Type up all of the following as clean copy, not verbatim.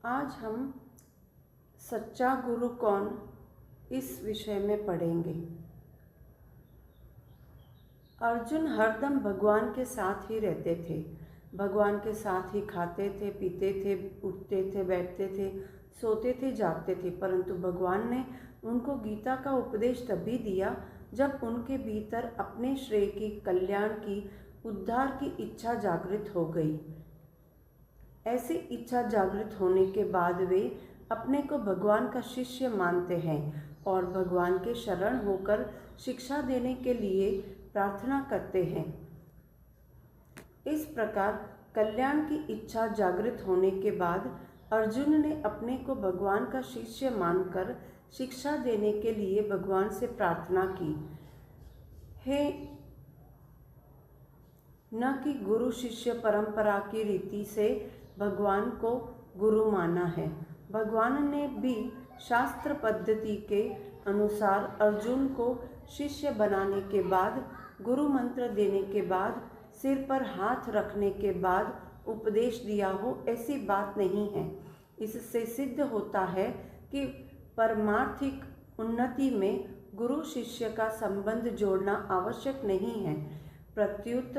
आज हम सच्चा गुरु कौन इस विषय में पढ़ेंगे। अर्जुन हरदम भगवान के साथ ही रहते थे, भगवान के साथ ही खाते थे, पीते थे, उठते थे, बैठते थे, सोते थे, जागते थे। परंतु भगवान ने उनको गीता का उपदेश तभी दिया जब उनके भीतर अपने श्रेय की, कल्याण की, उद्धार की इच्छा जागृत हो गई। ऐसी इच्छा जागृत होने के बाद वे अपने को भगवान का शिष्य मानते हैं और भगवान के शरण होकर शिक्षा देने के लिए प्रार्थना करते हैं। इस प्रकार कल्याण की इच्छा जागृत होने के बाद अर्जुन ने अपने को भगवान का शिष्य मानकर शिक्षा देने के लिए भगवान से प्रार्थना की। हे न कि गुरु शिष्य परंपरा की रीति से भगवान को गुरु माना है। भगवान ने भी शास्त्र पद्धति के अनुसार अर्जुन को शिष्य बनाने के बाद, गुरु मंत्र देने के बाद, सिर पर हाथ रखने के बाद उपदेश दिया हो, ऐसी बात नहीं है। इससे सिद्ध होता है कि परमार्थिक उन्नति में गुरु शिष्य का संबंध जोड़ना आवश्यक नहीं है। प्रत्युत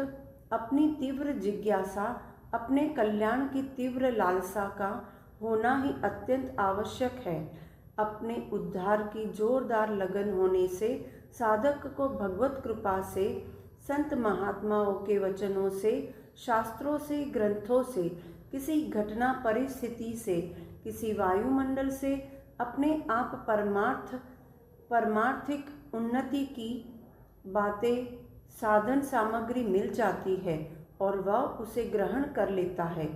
अपनी तीव्र जिज्ञासा, अपने कल्याण की तीव्र लालसा का होना ही अत्यंत आवश्यक है। अपने उद्धार की जोरदार लगन होने से साधक को भगवत कृपा से, संत महात्माओं के वचनों से, शास्त्रों से, ग्रंथों से, किसी घटना परिस्थिति से, किसी वायुमंडल से अपने आप परमार्थिक उन्नति की बातें, साधन सामग्री मिल जाती है और वह उसे ग्रहण कर लेता है।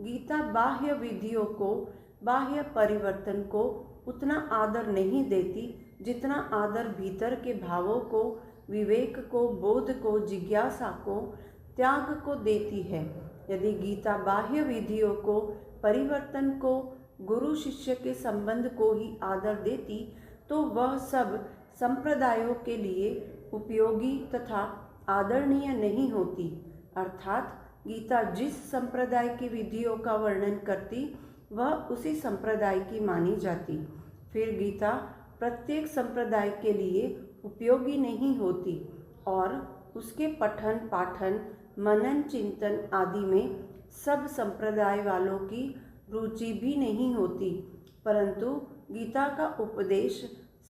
गीता बाह्य विधियों को, बाह्य परिवर्तन को उतना आदर नहीं देती जितना आदर भीतर के भावों को, विवेक को, बोध को, जिज्ञासा को, त्याग को देती है। यदि गीता बाह्य विधियों को, परिवर्तन को, गुरु शिष्य के संबंध को ही आदर देती तो वह सब संप्रदायों के लिए उपयोगी तथा आदरणीय नहीं होती। अर्थात गीता जिस संप्रदाय की विधियों का वर्णन करती वह उसी संप्रदाय की मानी जाती। फिर गीता प्रत्येक संप्रदाय के लिए उपयोगी नहीं होती और उसके पठन पाठन, मनन चिंतन आदि में सब संप्रदाय वालों की रुचि भी नहीं होती। परंतु गीता का उपदेश